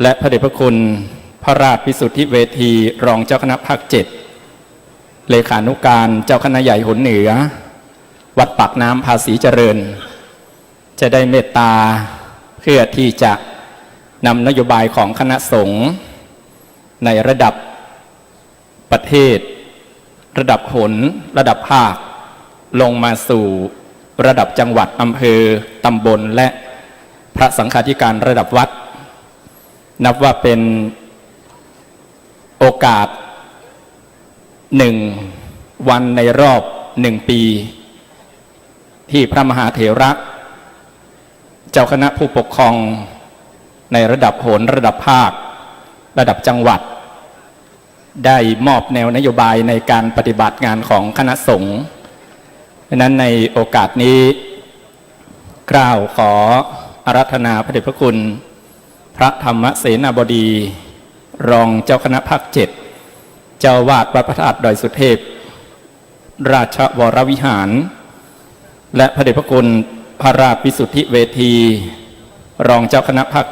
และพระเดชพระคุณพระราชวิสุทธิเวทีรองเจ้าคณะภาค 7เลขานุการเจ้าคณะใหญ่หนเหนือวัดปากน้ำภาษีเจริญจะได้เมตตาเพื่อที่จะนำนโยบายของคณะสงฆ์ในระดับประเทศระดับหนระดับภาคลงมาสู่ระดับจังหวัดอำเภอตำบลและพระสังฆาธิการระดับวัดนับว่าเป็นโอกาส1 วันในรอบ1 ปีที่พระมหาเถระเจ้าคณะผู้ปกครองในระดับโหนระดับภาคระดับจังหวัดได้มอบแนวนโยบายในการปฏิบัติงานของคณะสงฆ์ดังนั้นในโอกาสนี้กล่าวขออาราธนาพระเดชพระคุณพระธรรมเสนาบดีรองเจ้าคณะภาค 7เจ้าวาดวัดพระธาตุดอยสุเทพราชวรวิหารและพระเดชพระคุณพระราชวิสุทธิเวทีรองเจ้าคณะภาค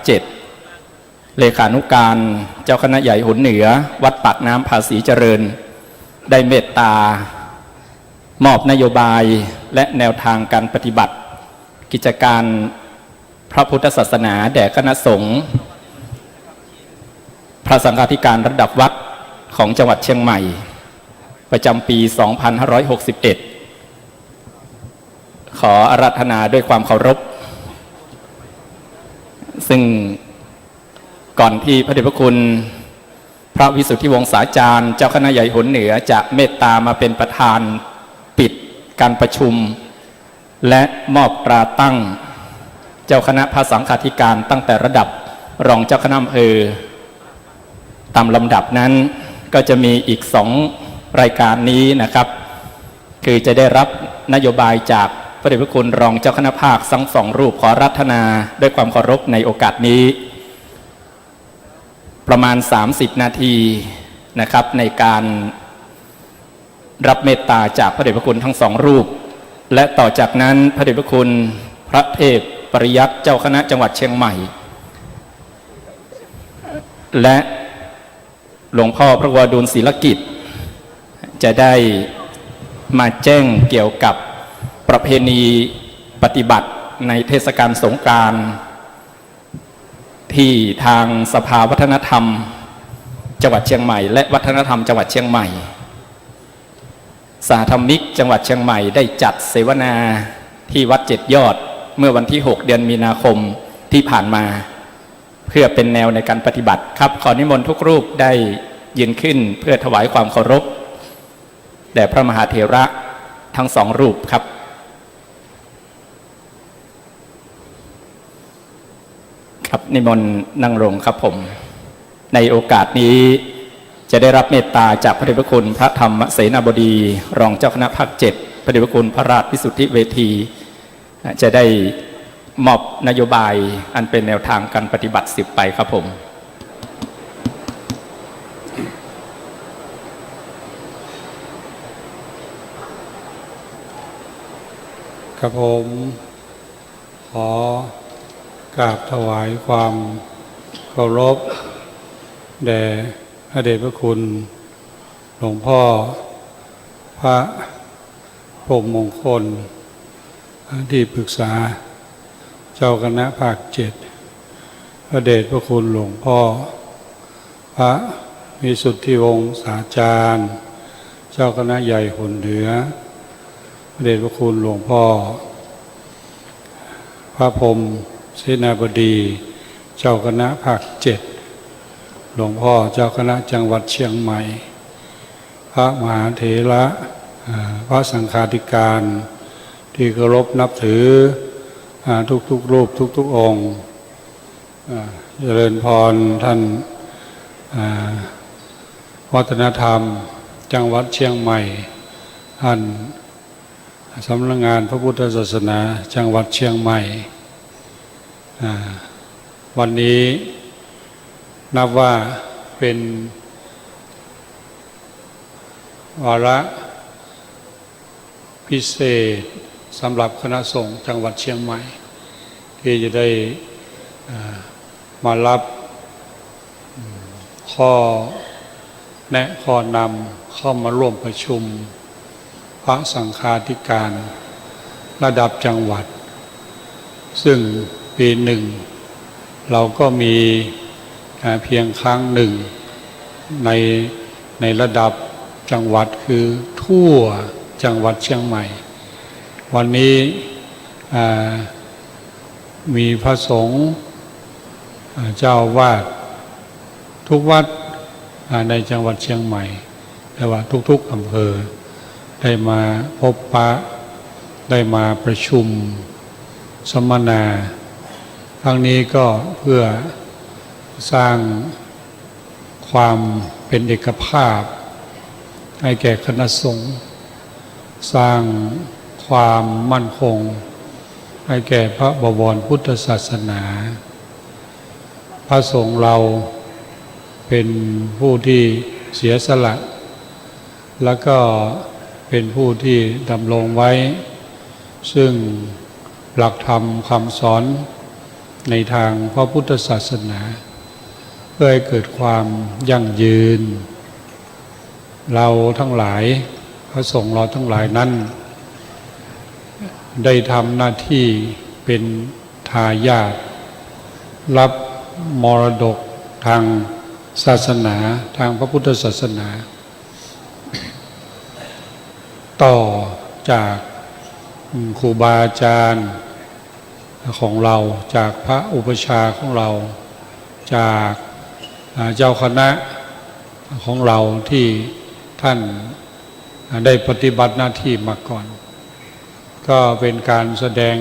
7เลขานุการเจ้าคณะใหญ่หนเหนือวัดปากน้ำภาษีเจริญได้เมตตามอบนโยบายและแนวทางการปฏิบัติกิจการพระพุทธศาสนาแด่คณะสงฆ์พระสังฆาธิการระดับวัดของจังหวัดเชียงใหม่ประจำปี 2561 ขออาราธนาด้วยความเคารพซึ่งก่อนที่พระเดชพระคุณพระวิสุทธิวงศาจารย์เจ้าคณะใหญ่หนเหนือจะเมตตามาเป็นประธานปิดการประชุมและมอบตราตั้งเจ้าคณะพระสังฆาธิการตั้งแต่ระดับรองเจ้าคณะอำเภอตามลำดับนั้นก็จะมีอีก2 รายการนี้นะครับคือจะได้รับนโยบายจากพระเดชพระคุณรองเจ้าคณะภาคทั้ง2 รูปขออาราธนาด้วยความเคารพในโอกาสนี้ประมาณ30 นาทีนะครับในการรับเมตตาจากพระเดชพระคุณทั้ง2 รูปและต่อจากนั้นพระเดชพระคุณพระเทพปริยัติเจ้าคณะจังหวัดเชียงใหม่และหลวงพ่อพระวดุลศิลกิจจะได้มาแจ้งเกี่ยวกับประเพณีปฏิบัติในเทศกาลสงกรานต์ที่ทางสภาวัฒนธรรมจังหวัดเชียงใหม่และวัฒนธรรมจังหวัดเชียงใหม่สาธรรมิกจังหวัดเชียงใหม่ได้จัดเสวนาที่วัด7 ยอดเมื่อวันที่6 เดือนมีนาคมที่ผ่านมาเพื่อเป็นแนวในการปฏิบัติครับขอนิมนต์ทุกรูปได้ยืนขึ้นเพื่อถวายความเคารพแด่พระมหาเถระทั้ง2 รูปครับครับนิมนต์นั่งลงครับผมในโอกาสนี้จะได้รับเมตตาจากพระเดชพระคุณพระธรรมเสนาบดีรองเจ้าคณะภาค 7พระเดชพระคุณพระราชวิสุทธิเวทีจะได้มอบนโยบายอันเป็นแนวทางการปฏิบัติ10 ไปครับผมครับผมขอกราบถวายความเคารพแด่พระเดชพระคุณหลวงพ่อพระพรหมมงคลที่ปรึกษาเจ้าคณะภาค 7พระเดชพระคุณหลวงพ่อพระวิสุทธิวงศาจารย์เจ้าคณะใหญ่หนเหนือพระเดชพระคุณหลวงพ่อพระพรหมเสนาบดีเจ้าคณะภาค 7หลวงพ่อเจ้าคณะจังหวัดเชียงใหม่พระมหาเถระพระสังฆาธิการที่เคารพนับถือทุกรูปทุกองค์เจริญพรท่านวัฒนธรรมจังหวัดเชียงใหม่ท่านสำนักงานพระพุทธศาสนาจังหวัดเชียงใหม่วันนี้นับว่าเป็นวาระพิเศษสำหรับคณะสงฆ์จังหวัดเชียงใหม่ที่จะได้มารับ ข้อแนะข้อนำเข้ามาร่วมประชุมพระสังฆาธิการระดับจังหวัดซึ่งปีหนึ่งเราก็มีเพียงครั้งหนึ่งในระดับจังหวัดคือทั่วจังหวัดเชียงใหม่วันนี้มีพระสงฆ์เจ้าวาดทุกวัดในจังหวัดเชียงใหม่แต่ว่าทุกๆอำเภอได้มาพบปะได้มาประชุมสัมมนาครั้งนี้ก็เพื่อสร้างความเป็นเอกภาพให้แก่คณะสงฆ์สร้างความมั่นคงให้แก่พระบวรพุทธศาสนาพระสงฆ์เราเป็นผู้ที่เสียสละแล้วก็เป็นผู้ที่ดำรงไว้ซึ่งหลักธรรมคำสอนในทางพระพุทธศาสนาเพื่อให้เกิดความยั่งยืนเราทั้งหลายพระสงฆ์เราทั้งหลายนั้นได้ทำหน้าที่เป็นทายาทรับมรดกทางศาสนาทางพระพุทธศาสนาต่อจากครูบาอาจารย์ของเราจากพระอุปชฌาย์ของเราจากเจ้าคณะของเราที่ท่านได้ปฏิบัติหน้าที่มาก่อนก็เป็นการแสดง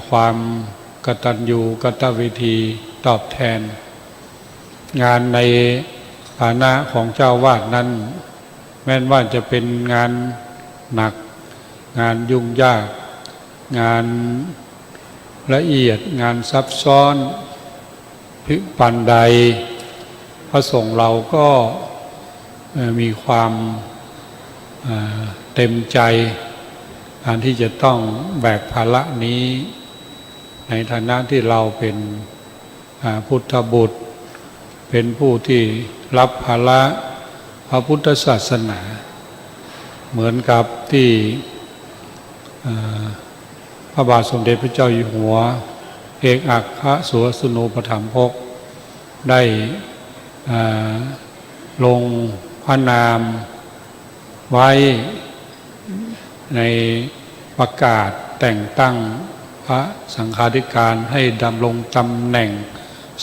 ความกตัญญูกตเวทีตอบแทนงานในฐานะของเจ้าวาดนั้นแม้ว่าจะเป็นงานหนักงานยุ่งยากงานละเอียดงานซับซ้อนพิปันใดพระสงฆ์เราก็มีความเต็มใจการที่จะต้องแบกภาระนี้ในฐานะที่เราเป็นพุทธบุตรเป็นผู้ที่รับภาระพระพุทธศาสนาเหมือนกับที่พระบาทสมเด็จพระเจ้าอยู่หัวเอกอัครสวสนูปถัมภกได้ลงพระนามไว้ในประกาศแต่งตั้งพระสังฆาธิการให้ดำรงตำแหน่ง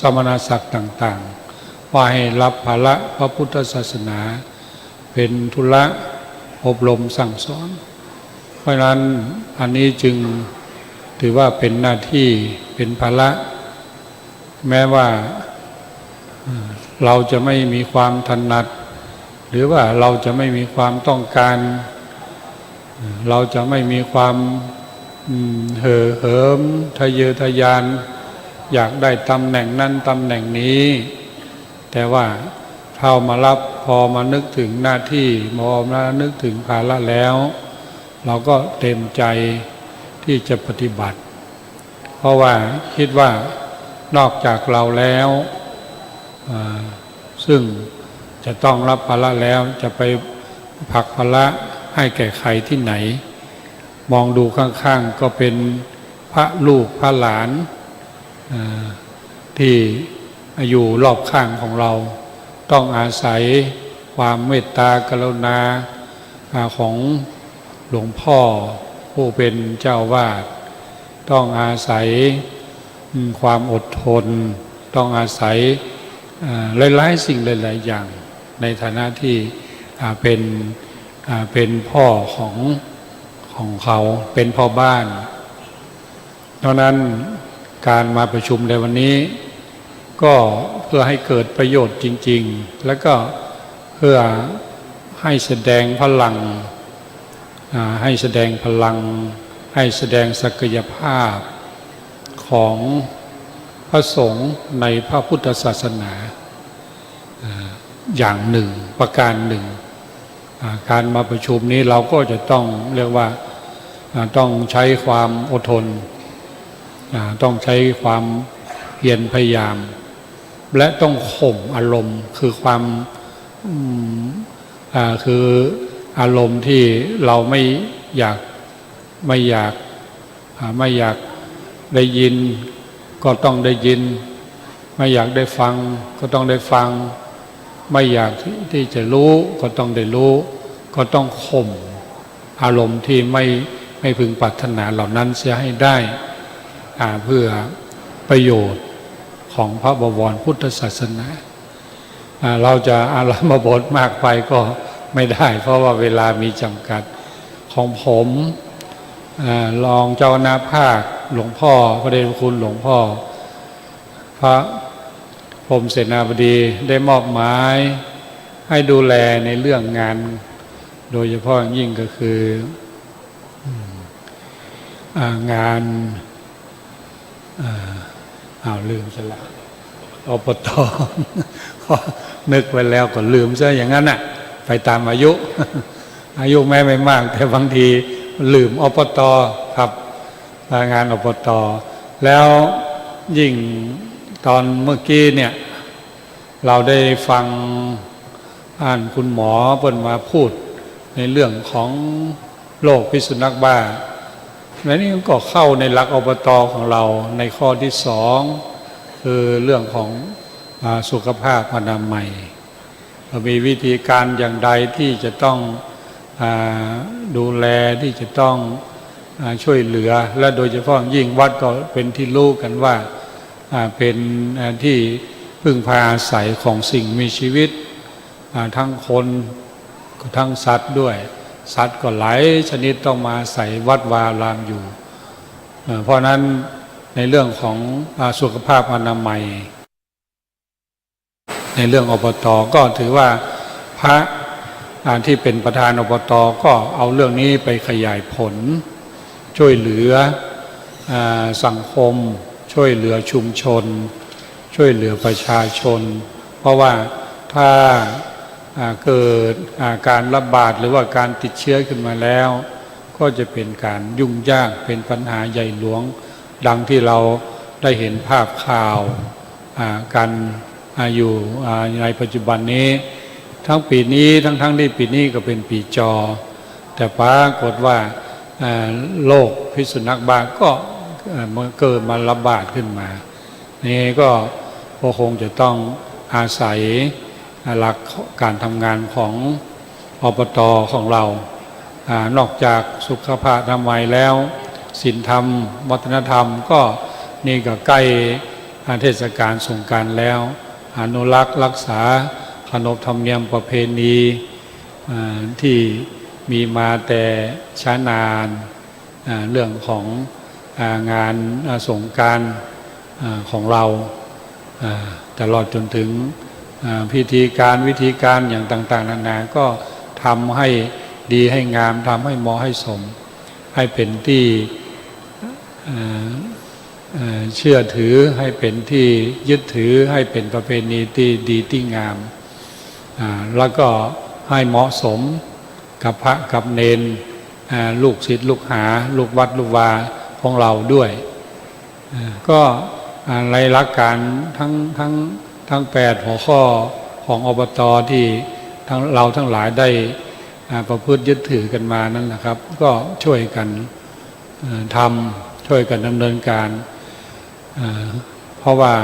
สมณศักดิ์ต่างๆว่าให้รับภาระพระพุทธศาสนาเป็นธุระอบรมสั่งสอนเพราะฉะนั้นอันนี้จึงถือว่าเป็นหน้าที่เป็นภาระแม้ว่าเราจะไม่มีความถนัดหรือว่าเราจะไม่มีความต้องการเราจะไม่มีความเห่อเหิมทะเยอทะยานอยากได้ตำแหน่งนั้นตำแหน่งนี้แต่ว่าเข้ามารับพอมานึกถึงหน้าที่พอมานึกถึงภาระแล้วเราก็เต็มใจที่จะปฏิบัติเพราะว่าคิดว่านอกจากเราแล้วซึ่งจะต้องรับภาระแล้วจะไปผลักภาระให้แก่ใครที่ไหนมองดูข้างๆก็เป็นพระลูกพระหลานที่อยู่รอบข้างของเราต้องอาศัยความเมตตากรุณาของหลวงพ่อผู้เป็นเจ้าวาดต้องอาศัยความอดทนต้องอาศัยหลายๆสิ่งหลายๆอย่างในฐานะที่เป็นพ่อของเขาเป็นพ่อบ้านเพราะนั้นการมาประชุมในวันนี้ก็เพื่อให้เกิดประโยชน์จริงๆแล้วก็เพื่อให้แสดงพลังให้แสดงพลังให้แสดงศักยภาพของพระสงฆ์ในพระพุทธศาสนาอย่างหนึ่งประการหนึ่งการมาประชุมนี้เราก็จะต้องเรียกว่าต้องใช้ความอดทนต้องใช้ความเพียรพยายาม และต้องข่มอารมณ์คือความคืออารมณ์ที่เราไม่อยากไม่อยากได้ยินก็ต้องได้ยินไม่อยากได้ฟังก็ต้องได้ฟังไม่อยากที่จะรู้ก็ต้องได้รู้ก็ต้องข่มอารมณ์ที่ไม่พึงปรารถนาเหล่านั้นเสียให้ได้เพื่อประโยชน์ของพระบวรพุทธศาสนาเราจะอารมบทมากไปก็ไม่ได้เพราะว่าเวลามีจำกัดของผมรองเจ้าคณะภาคหลวงพ่อพระเดชพระคุณหลวงพ่อพระพรหมเสนาบดีได้มอบหมายให้ดูแลในเรื่องงานโดยเฉพาะยิ่งก็คืองานลืมซะแล้วอบตนึกไว้แล้วก็ลืมซะอย่างนั้นน่ะไปตามอายุแม้ไม่มากแต่บางทีลืมอบตครับงานอบตแล้วยิ่งตอนเมื่อกี้เนี่ยเราได้ฟังคุณหมอเพิ่นมาพูดในเรื่องของโรคพิษสุนัขบ้าและนี่ก็เข้าในหลักอบตของเราในข้อที่สองคือเรื่องของสุขภาพอนามัยมีวิธีการอย่างใดที่จะต้องดูแลที่จะต้องช่วยเหลือและโดยเฉพาะยิ่งวัดก็เป็นที่รู้กันว่าเป็นที่พึ่งพาอาศัยของสิ่งมีชีวิตทั้งคนทั้งสัตว์ด้วยสัตว์ก็หลายชนิดต้องมาอาศัยวัดวาอารามอยู่เพราะนั้นในเรื่องของสุขภาพอนามัยในเรื่องอบตก็ถือว่าพระที่เป็นประธานอบตก็เอาเรื่องนี้ไปขยายผลช่วยเหลือสังคมช่วยเหลือชุมชนช่วยเหลือประชาชนเพราะว่าถ้าเกิดการระบาดหรือว่าการติดเชื้อขึ้นมาแล้วก็จะเป็นการยุ่งยากเป็นปัญหาใหญ่หลวงดังที่เราได้เห็นภาพข่าวกันอยู่ในปัจจุบันนี้ทั้งปีนี้ทั้งที่ปีนี้ก็เป็นปีจอแต่ปรากฏว่าโรคพิษสุนัขบ้าก็เกิดมาระบาดขึ้นมานี่ก็คงจะต้องอาศัยหลักการทำงานของอบต.ของเรานอกจากสุขภาพอนามัยแล้วศีลธรรมวัฒนธรรมก็นี่ก็ใกล้เทศกาลสงกรานต์แล้วอนุรักษ์รักษาขนบธรรมเนียมประเพณีที่มีมาแต่ช้านานเรื่องของงานสงกรานต์ของเราตลอดจนถึงวิธีการอย่างต่างๆนานาก็ทำให้ดีให้งามทำให้เหมาะให้สมให้เป็นที่เชื่อถือให้เป็นที่ยึดถือให้เป็นประเพณีที่ดีที่งามแล้วก็ให้เหมาะสมกับพระกับเนนลูกศิษย์ลูกหาลูกวัดลูกวาของเราด้วยก็ในหลักการทั้ง8หัวข้อของอบต.ที่เราทั้งหลายได้ประพฤติยึดถือกันมานั่นนะครับก็ช่วยกันทำช่วยกันดำเนินการเพราะว่า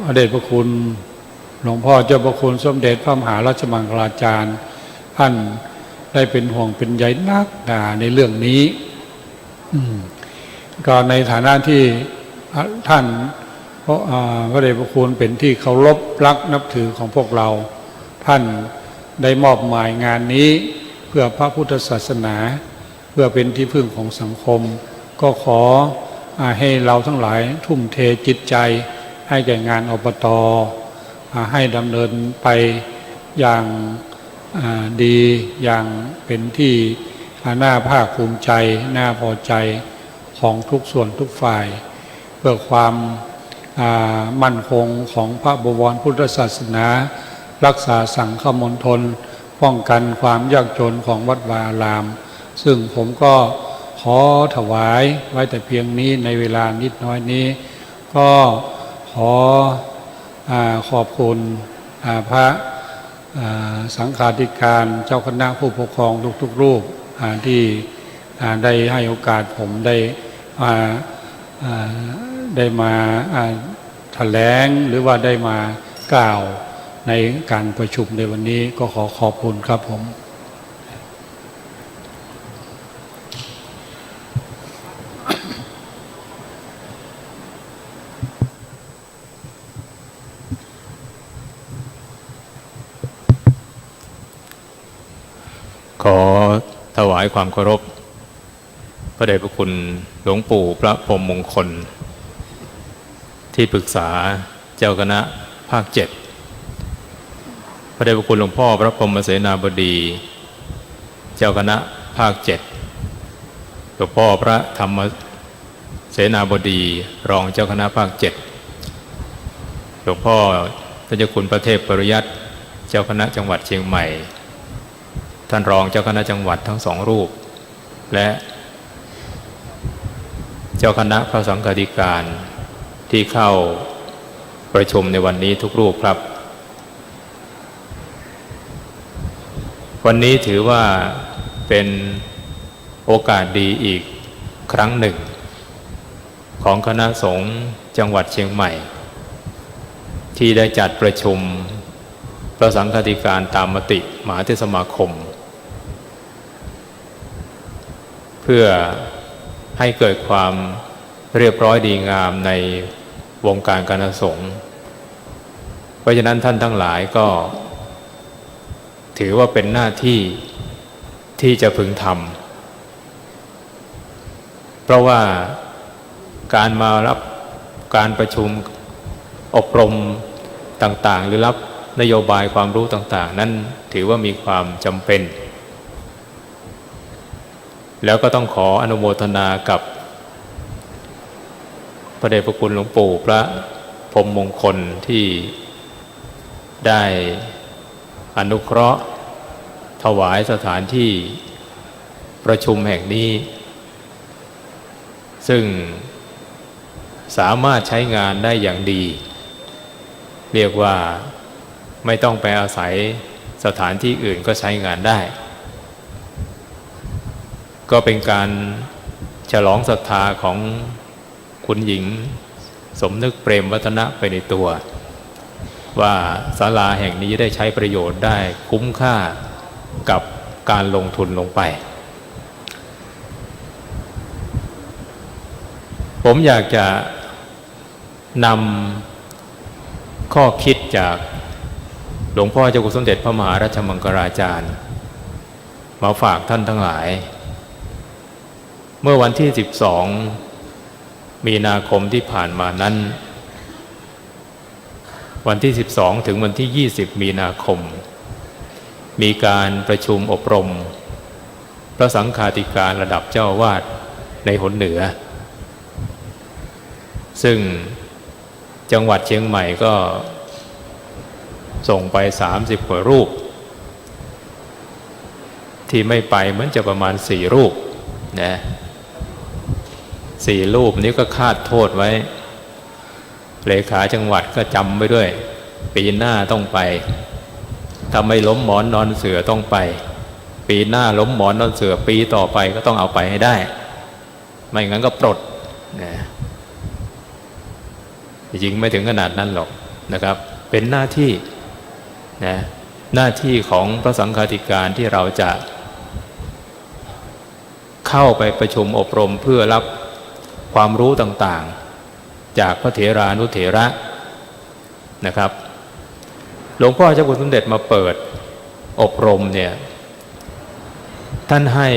พระเดชพระคุณหลวงพ่อเจ้าพระคุณสมเด็จพระมหาราชมังคลาจารย์ท่านได้เป็นห่วงเป็นใยนักหนาในเรื่องนี้ก็ในฐานะที่ท่านพระเดชพระคุณเป็นที่เคารพรักนับถือของพวกเราท่านได้มอบหมายงานนี้เพื่อพระพุทธศาสนาเพื่อเป็นที่พึ่งของสังคมก็ขอให้เราทั้งหลายทุ่มเทจิตใจให้แก่งานอบต.ให้ดำเนินไปอย่างดีอย่างเป็นที่น่าภาคภูมิใจน่าพอใจของทุกส่วนทุกฝ่ายเพื่อความมั่นคงของพระบวรพุทธศาสนารักษาสังฆมณฑลป้องกันความยากจนของวัดวาอารามซึ่งผมก็ขอถวายไว้แต่เพียงนี้ในเวลานิดน้อยนี้ก็ขอ ขอบคุณพระสังฆาธิการเจ้าคณะผู้ปกครองทุกๆรูปที่ได้ให้โอกาสผมได้มาแถลงหรือว่าได้มากล่าวในการประชุมในวันนี้ก็ขอขอบคุณครับผมขอถวายความเคารพพระเดชพระคุณหลวงปู่พระพรหมมงคลที่ปรึกษาเจ้าคณะภาค 7พระเดชพระคุณหลวงพ่อพระพรหมเสนาบดีเจ้าคณะภาค 7หลวงพ่อพระธรรมเสนาบดีรองเจ้าคณะภาค 7หลวงพ่อพระเจ้าคุณพระเทพปริยัติเจ้าคณะจังหวัดเชียงใหม่ท่านรองเจ้าคณะจังหวัดทั้งสองรูปและเจ้าคณะพระสังฆาธิการที่เข้าประชุมในวันนี้ทุกรูปครับวันนี้ถือว่าเป็นโอกาสดีอีกครั้งหนึ่งของคณะสงฆ์จังหวัดเชียงใหม่ที่ได้จัดประชุมพระสังฆาธิการตามมติมหาเทรสมาคมเพื่อให้เกิดความเรียบร้อยดีงามในวงการคณะสงฆ์เพราะฉะนั้นท่านทั้งหลายก็ถือว่าเป็นหน้าที่ที่จะพึงทำเพราะว่าการมารับการประชุมอบรมต่างๆหรือรับนโยบายความรู้ต่างๆนั้นถือว่ามีความจำเป็นแล้วก็ต้องขออนุโมทนากับพระเดชพระคุณหลวงปู่พระพรหมมงคลที่ได้อนุเคราะห์ถวายสถานที่ประชุมแห่งนี้ซึ่งสามารถใช้งานได้อย่างดีเรียกว่าไม่ต้องไปอาศัยสถานที่อื่นก็ใช้งานได้ก็เป็นการฉลองศรัทธาของคุณหญิงสมนึกเปรมวัฒนะไปในตัวว่าศาลาแห่งนี้ได้ใช้ประโยชน์ได้คุ้มค่ากับการลงทุนลงไปผมอยากจะนำข้อคิดจากหลวงพ่อเจ้าคุณสมเด็จพระมหาราชมังคลาจารย์มาฝากท่านทั้งหลายเมื่อวันที่12มีนาคมที่ผ่านมานั้นวันที่12ถึงวันที่20มีนาคมมีการประชุมอบรมพระสังฆาธิการระดับเจ้าอาวาสในหนเหนือซึ่งจังหวัดเชียงใหม่ก็ส่งไป30กว่ารูปที่ไม่ไปเหมือนจะประมาณ4รูปนะ4รูปนี้ก็คาดโทษไว้เลขาจังหวัดก็จำไว้ด้วยปีหน้าต้องไปถ้าไม่ล้มหมอนนอนเสือต้องไปปีหน้าล้มหมอนนอนเสือปีต่อไปก็ต้องเอาไปให้ได้ไม่งั้นก็ปลดนะจริงไม่ถึงขนาดนั้นหรอกนะครับเป็นหน้าที่นะหน้าที่ของพระสังฆาธิการที่เราจะเข้าไปประชุมอบรมเพื่อรับความรู้ต่างๆจากพระเถรานุเถระนะครับหลวงพ่อเจ้าคุณสมเด็จมาเปิดอบรมเนี่ยท่านให้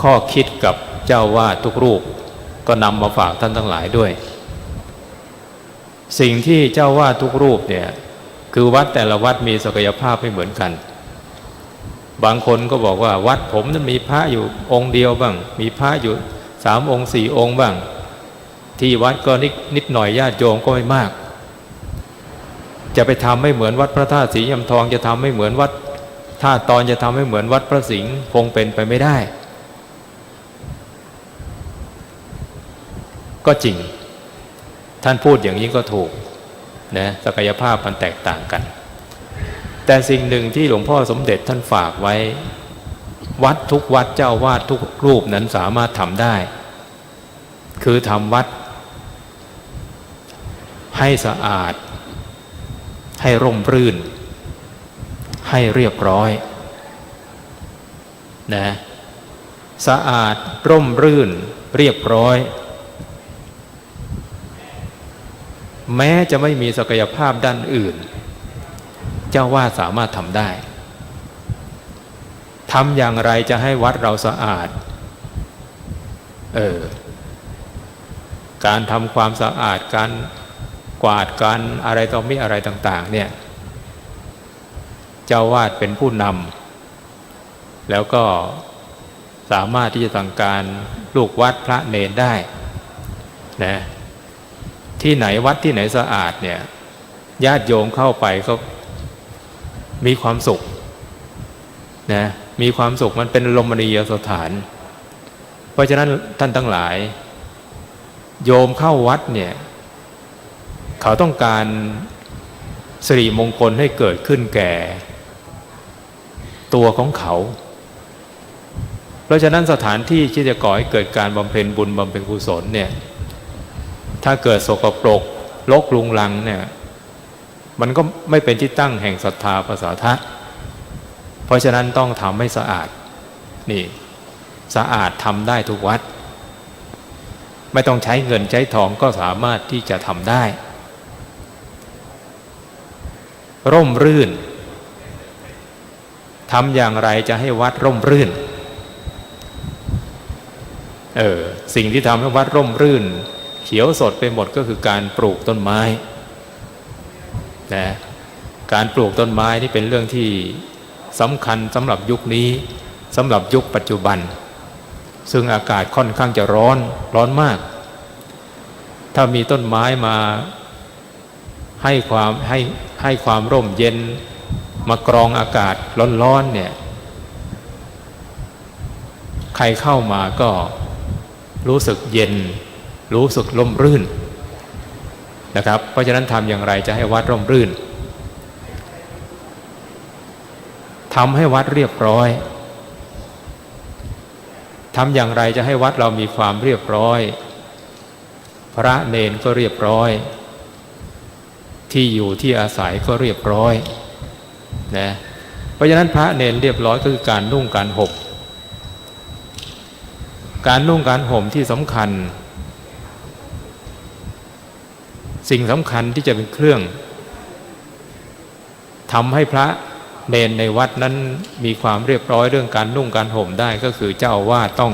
ข้อคิดกับเจ้าวาดทุกรูปก็นำมาฝากท่านทั้งหลายด้วยสิ่งที่เจ้าวาดทุกรูปเนี่ยคือวัดแต่ละวัดมีศักยภาพไม่เหมือนกันบางคนก็บอกว่าวัดผมนั้นมีพระอยู่องค์เดียวบ้างมีพระอยู่3 องค์ 4 องค์บ้างที่วัดก็นิดหน่อยญาติโยมก็ไม่มากจะไปทำให้เหมือนวัดพระธาตุศรียำทองจะทำให้เหมือนวัดท่าตอนจะทำให้เหมือนวัดพระสิงห์คงเป็นไปไม่ได้ก็จริงท่านพูดอย่างนี้ก็ถูก นะศักยภาพมันแตกต่างกันแต่สิ่งหนึ่งที่หลวงพ่อสมเด็จท่านฝากไว้วัดทุกวัดเจ้าวาดทุกรูปนั้นสามารถทำได้คือทำวัดให้สะอาดให้ร่มรื่นให้เรียบร้อยนะสะอาดร่มรื่นเรียบร้อยแม้จะไม่มีศักยภาพด้านอื่นเจ้าวาดสามารถทำได้ทำอย่างไรจะให้วัดเราสะอาดการทำความสะอาดการกวาดการอะไรต่อมิอะไรต่างๆเนี่ยเจ้าวาดเป็นผู้นำแล้วก็สามารถที่จะสั่งการลูกวัดพระเนรได้นะที่ไหนวัดที่ไหนสะอาดเนี่ยญาติโยมเข้าไปก็มีความสุขนะมีความสุขมันเป็นลมณียสถานเพราะฉะนั้นท่านทั้งหลายโยมเข้าวัดเนี่ยเขาต้องการสิริมงคลให้เกิดขึ้นแก่ตัวของเขาเพราะฉะนั้นสถานที่ที่จะก่อให้เกิดการบำเพ็ญบุญบำเพ็ญกุศลเนี่ยถ้าเกิดสกปรกรกรุงรังเนี่ยมันก็ไม่เป็นที่ตั้งแห่งศรัทธาประสาทะเพราะฉะนั้นต้องทำให้สะอาดนี่สะอาดทำได้ทุกวัดไม่ต้องใช้เงินใช้ทองก็สามารถที่จะทำได้ร่มรื่นทำอย่างไรจะให้วัดร่มรื่นสิ่งที่ทำให้วัดร่มรื่นเขียวสดไปหมดก็คือการปลูกต้นไม้นะการปลูกต้นไม้นี่เป็นเรื่องที่สำคัญสำหรับยุคนี้สำหรับยุคปัจจุบันซึ่งอากาศค่อนข้างจะร้อนมากถ้ามีต้นไม้มาให้ความร่มเย็นมากรองอากาศร้อนเนี่ยใครเข้ามาก็รู้สึกเย็นรู้สึกร่มรื่นนะครับเพราะฉะนั้นทำอย่างไรจะให้วัดร่มรื่นทำให้วัดเรียบร้อยทำอย่างไรจะให้วัดเรามีความเรียบร้อยพระเนรก็เรียบร้อยที่อยู่ที่อาศัยก็เรียบร้อยนะเพราะฉะนั้นพระเนรเรียบร้อยก็คือการนุ่งการห่มการนุ่งการห่มที่สำคัญสิ่งสำคัญที่จะเป็นเครื่องทำให้พระเนรในวัดนั้นมีความเรียบร้อยเรื่องการนุ่งการห่มได้ก็คือเจ้าอาวาสต้อง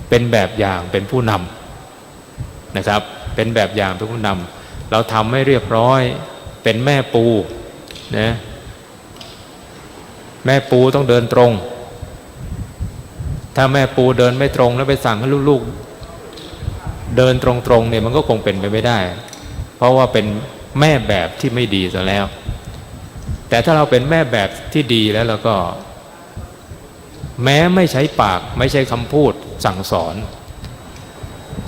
เป็นแบบอย่างเป็นผู้นำนะครับเป็นแบบอย่างเป็นผู้นำเราทำให้เรียบร้อยเป็นแม่ปูนะแม่ปูต้องเดินตรงถ้าแม่ปูเดินไม่ตรงแล้วไปสั่งให้ลูกๆเดินตรงๆเนี่ยมันก็คงเป็นไปไม่ได้เพราะว่าเป็นแม่แบบที่ไม่ดีซะแล้วแต่ถ้าเราเป็นแม่แบบที่ดีแล้วเราก็แม้ไม่ใช้ปากไม่ใช้คำพูดสั่งสอน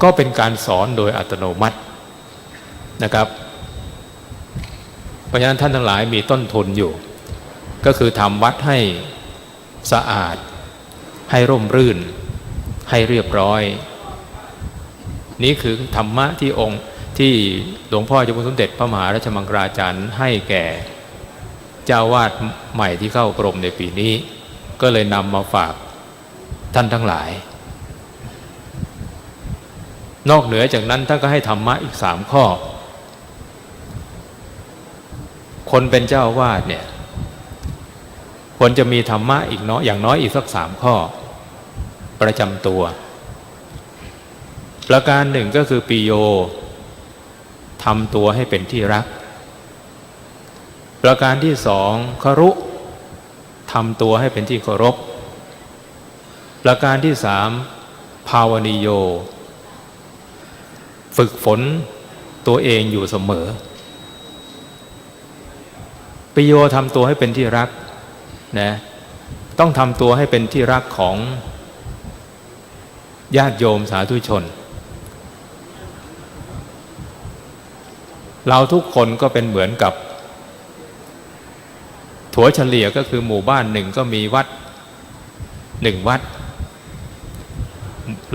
ก็เป็นการสอนโดยอัตโนมัตินะครับเพราะฉะนั้นท่านทั้งหลายมีต้นทุนอยู่ก็คือทำวัดให้สะอาดให้ร่มรื่นให้เรียบร้อยนี่คือธรรมะที่องค์ที่หลวงพ่อเจ้าคุณสมเด็จพระมหาราชมังคลาจารย์ให้แก่เจ้าวาดใหม่ที่เข้ากรมในปีนี้ก็เลยนำมาฝากท่านทั้งหลายนอกเหนือจากนั้นท่านก็ให้ธรรมะอีก3ข้อคนเป็นเจ้าวาดเนี่ยควรจะมีธรรมะอีกอย่างน้อยอีกสัก3ข้อประจำตัวประการหนึ่งก็คือปิโยทำตัวให้เป็นที่รักประการที่2ครุทำตัวให้เป็นที่เคารพประการที่3ภาวนิโยฝึกฝนตัวเองอยู่เสมอปิโยทำตัวให้เป็นที่รักนะต้องทำตัวให้เป็นที่รักของญาติโยมสาธุชน เราทุกคนก็เป็นเหมือนกับถัวเฉลี่ยก็คือหมู่บ้านหนึ่งก็มีวัดหนึ่งวัด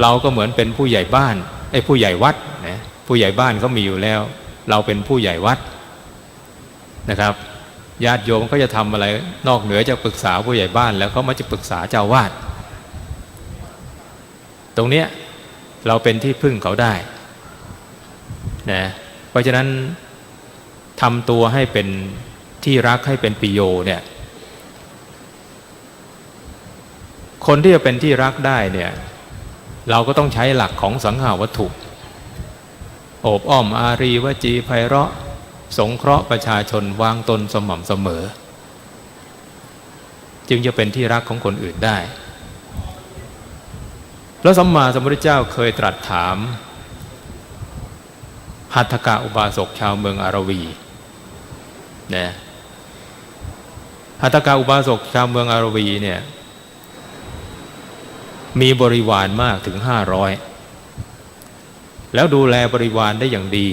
เราก็เหมือนเป็นผู้ใหญ่บ้านผู้ใหญ่วัดนะผู้ใหญ่บ้านเขามีอยู่แล้วเราเป็นผู้ใหญ่วัดนะครับญาติโยมก็จะทำอะไรนอกเหนือจากปรึกษาผู้ใหญ่บ้านแล้วเขามาจะปรึกษาเจ้าวาดตรงเนี้ยเราเป็นที่พึ่งเขาได้นะเพราะฉะนั้นทำตัวให้เป็นที่รักให้เป็นปิโยเนี่ยคนที่จะเป็นที่รักได้เนี่ยเราก็ต้องใช้หลักของสังหาวัตถุโอบอ้อมอารีวจีไพเราะสงเคราะห์ประชาชนวางตนสม่ำเสมอจึงจะเป็นที่รักของคนอื่นได้พระสัมมาสัมพุทธเจ้าเคยตรัสถามหัตถกะอุบาสกชาวเมืองอารวีนะหัตถกะอุบาสกชาวเมืองอารวีเนี่ยมีบริวารมากถึง500แล้วดูแลบริวารได้อย่างดี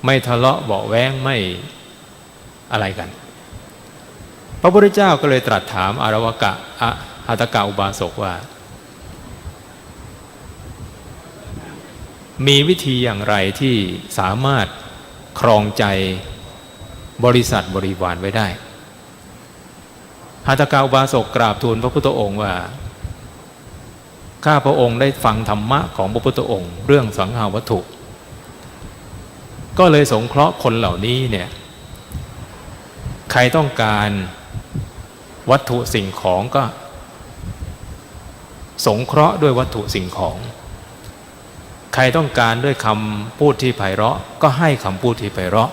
ไม่ทะเลาะเบาะแว้งไม่อะไรกันพระพุทธเจ้าก็เลยตรัสถามอารวกะหัตถกะอุบาสกว่ามีวิธีอย่างไรที่สามารถครองใจบริษัทบริวารไว้ได้หัตถกะอุบาสกกราบทูลพระพุทธองค์ว่าข้าพระองค์ได้ฟังธรรมะของพระพุทธองค์เรื่องสังหาวัตถุก็เลยสงเคราะห์คนเหล่านี้เนี่ยใครต้องการวัตถุสิ่งของก็สงเคราะห์ด้วยวัตถุสิ่งของใครต้องการด้วยคำพูดที่ไพเราะก็ให้คำพูดที่ไพเราะ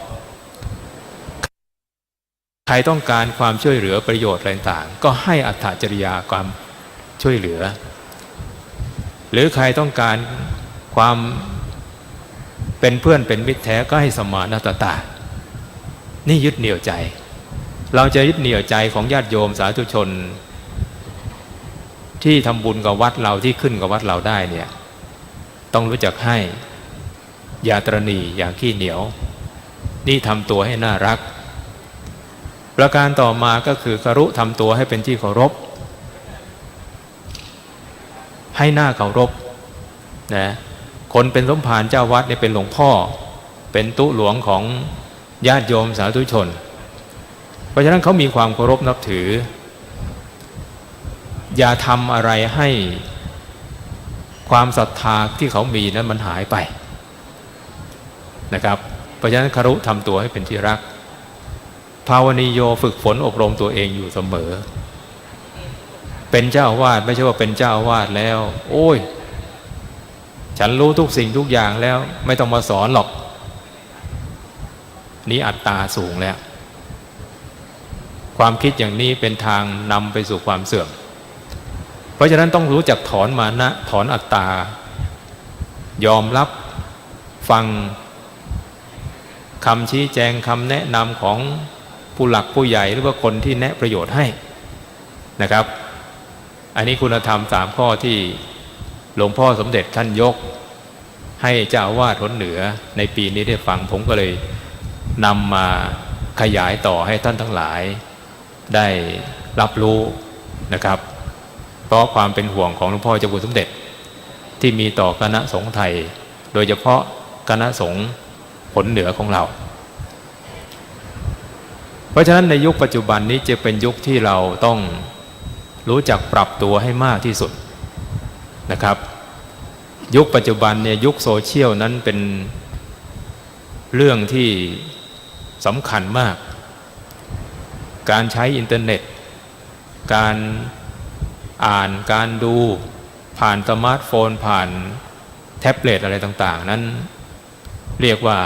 ใครต้องการความช่วยเหลือประโยชน์อะไรต่างก็ให้อัตถจริยาความช่วยเหลือหรือใครต้องการความเป็นเพื่อนเป็นมิตรแท้ก็ให้สมานัตตานี่ยึดเหนี่ยวใจเราจะยึดเหนี่ยวใจของญาติโยมสาธุชนที่ทำบุญกับวัดเราที่ขึ้นกับวัดเราได้เนี่ยต้องรู้จักให้อย่าตระหนี่อย่าขี้เหนียวนี่ทำตัวให้น่ารักประการต่อมาก็คือครุทำตัวให้เป็นที่เคารพให้หน้าเคารพนะคนเป็นสมภารเจ้าวัดเนี่ยเป็นหลวงพ่อเป็นตุหลวงของญาติโยมสาธุชนเพราะฉะนั้นเขามีความเคารพนับถืออย่าทำอะไรให้ความศรัทธาที่เขามีนั้นมันหายไปนะครับเพราะฉะนั้นครุทำตัวให้เป็นที่รักภาวนิโยฝึกฝนอบรมตัวเองอยู่เสมอเป็นเจ้าอาวาสไม่ใช่ว่าเป็นเจ้าอาวาสแล้วโอ้ยฉันรู้ทุกสิ่งทุกอย่างแล้วไม่ต้องมาสอนหรอกนี้อัตตาสูงแล้วความคิดอย่างนี้เป็นทางนำไปสู่ความเสื่อมเพราะฉะนั้นต้องรู้จักถอนมานะถอนอัตตายอมรับฟังคำชี้แจงคำแนะนำของผู้หลักผู้ใหญ่หรือว่าคนที่แนะประโยชน์ให้นะครับอันนี้คุณธรรม3ข้อที่หลวงพ่อสมเด็จท่านยกให้เจ้าอาวาสหนเหนือในปีนี้ได้ฟังผมก็เลยนำมาขยายต่อให้ท่านทั้งหลายได้รับรู้นะครับเพราะความเป็นห่วงของหลวงพ่อเจ้าคุณสมเด็จที่มีต่อคณะสงฆ์ไทยโดยเฉพาะคณะสงฆ์หนเหนือของเราเพราะฉะนั้นในยุคปัจจุบันนี้จะเป็นยุคที่เราต้องรู้จักปรับตัวให้มากที่สุดนะครับยุคปัจจุบันเนี่ยยุคโซเชียลนั้นเป็นเรื่องที่สำคัญมากการใช้อินเทอร์เน็ตการอ่านการดูผ่านสมาร์ทโฟนผ่านแท็บเล็ตอะไรต่างๆนั้นเรียกว่า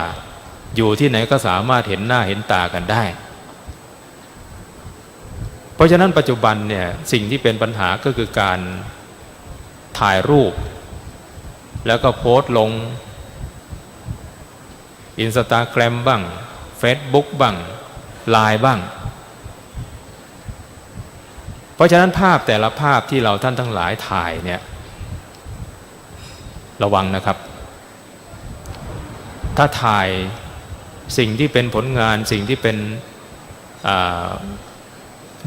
อยู่ที่ไหนก็สามารถเห็นหน้าเห็นตากันได้เพราะฉะนั้นปัจจุบันเนี่ยสิ่งที่เป็นปัญหาก็คือการถ่ายรูปแล้วก็โพสต์ลง Instagram บ้าง Facebook บ้าง LINE บ้างเพราะฉะนั้นภาพแต่ละภาพที่เราท่านทั้งหลายถ่ายเนี่ยระวังนะครับ ถ้าถ่ายสิ่งที่เป็นผลงานสิ่งที่เป็น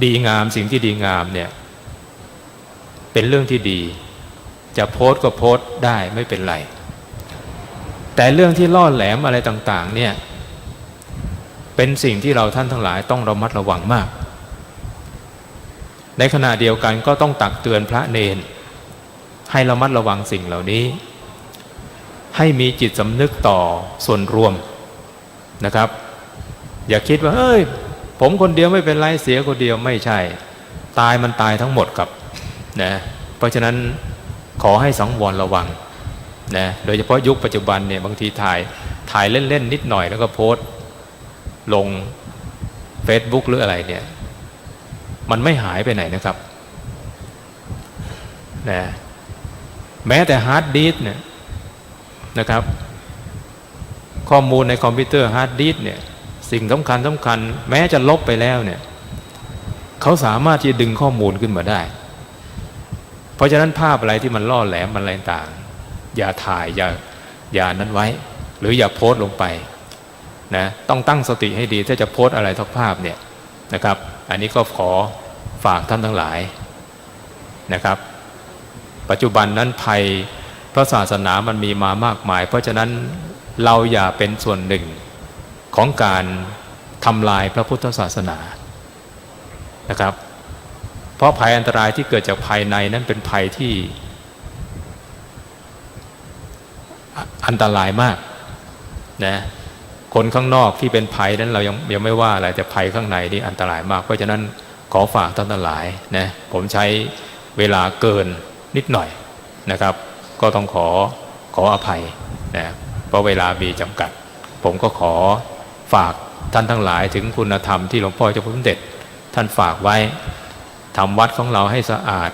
ดีงามสิ่งที่ดีงามเนี่ยเป็นเรื่องที่ดีจะโพสต์ก็โพสต์ได้ไม่เป็นไรแต่เรื่องที่ล่อแหลมอะไรต่างๆเนี่ยเป็นสิ่งที่เราท่านทั้งหลายต้องระมัดระวังมากในขณะเดียวกันก็ต้องตักเตือนพระเนนให้ระมัดระวังสิ่งเหล่านี้ให้มีจิตสำนึกต่อส่วนรวมนะครับอย่าคิดว่าเอ้ยผมคนเดียวไม่เป็นไรเสียคนเดียวไม่ใช่ตายมันตายทั้งหมดครับนะเพราะฉะนั้นขอให้สังวรระวังนะโดยเฉพาะยุคปัจจุบันเนี่ยบางทีถ่ายเล่นๆนิดหน่อยแล้วก็โพสต์ลง Facebook หรืออะไรเนี่ยมันไม่หายไปไหนนะครับนะแม้แต่ฮาร์ดดิสก์เนี่ยนะครับข้อมูลในคอมพิวเตอร์ฮาร์ดดิสก์เนี่ยสิ่งสำคัญแม้จะลบไปแล้วเนี่ยเขาสามารถที่จะดึงข้อมูลขึ้นมาได้เพราะฉะนั้นภาพอะไรที่มันล่อแหลมมันอะไรต่างอย่าถ่ายอย่านั้นไว้หรืออย่าโพสต์ลงไปนะต้องตั้งสติให้ดีถ้าจะโพสต์อะไรทักภาพเนี่ยนะครับอันนี้ก็ขอฝากท่านทั้งหลายนะครับปัจจุบันนั้นภัยพระศาสนามันมีมามากมายเพราะฉะนั้นเราอย่าเป็นส่วนหนึ่งของการทำลายพระพุทธศาสนานะครับเพราะภัยอันตรายที่เกิดจากภายในนั้นเป็นภัยที่อันตรายมากนะคนข้างนอกที่เป็นภัยนั้นเรายังไม่ว่าอะไรแต่ภัยข้างในนี่อันตรายมากเพราะฉะนั้นขอฝากท่านทั้งหลายนะผมใช้เวลาเกินนิดหน่อยนะครับก็ต้องขออภัยนะเพราะเวลามีจำกัดผมก็ขอฝากท่านทั้งหลายถึงคุณธรรมที่หลวงพ่อเจ้าคุณสมเด็จท่านฝากไว้ทำวัดของเราให้สะอาด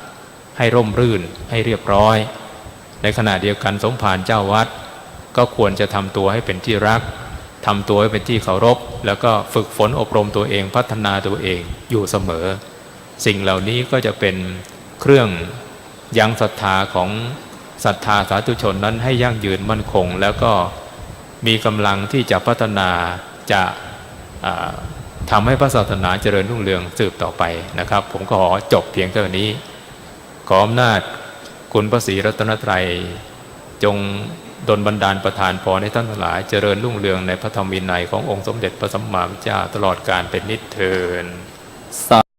ให้ร่มรื่นให้เรียบร้อยในขณะเดียวกันสมภารเจ้าวัดก็ควรจะทำตัวให้เป็นที่รักทำตัวให้เป็นที่เคารพแล้วก็ฝึกฝนอบรมตัวเองพัฒนาตัวเองอยู่เสมอสิ่งเหล่านี้ก็จะเป็นเครื่องยังศรัทธาของศรัทธาสาธุชนนั้นให้ยั่งยืนมั่นคงแล้วก็มีกำลังที่จะพัฒนาจะทำให้พระศาสนาเจริญรุ่งเรืองสืบต่อไปนะครับผมก็ขอจบเพียงเท่านี้ขออำนาจคุณพระศรีรัตนตรัยจงดลบันดาลประทานพรให้ท่านทั้งหลายเจริญรุ่งเรืองในพระธรรมวินัยขององค์สมเด็จพระสัมมาสัมพุทธเจ้าตลอดกาลเป็นนิจเทอญ สา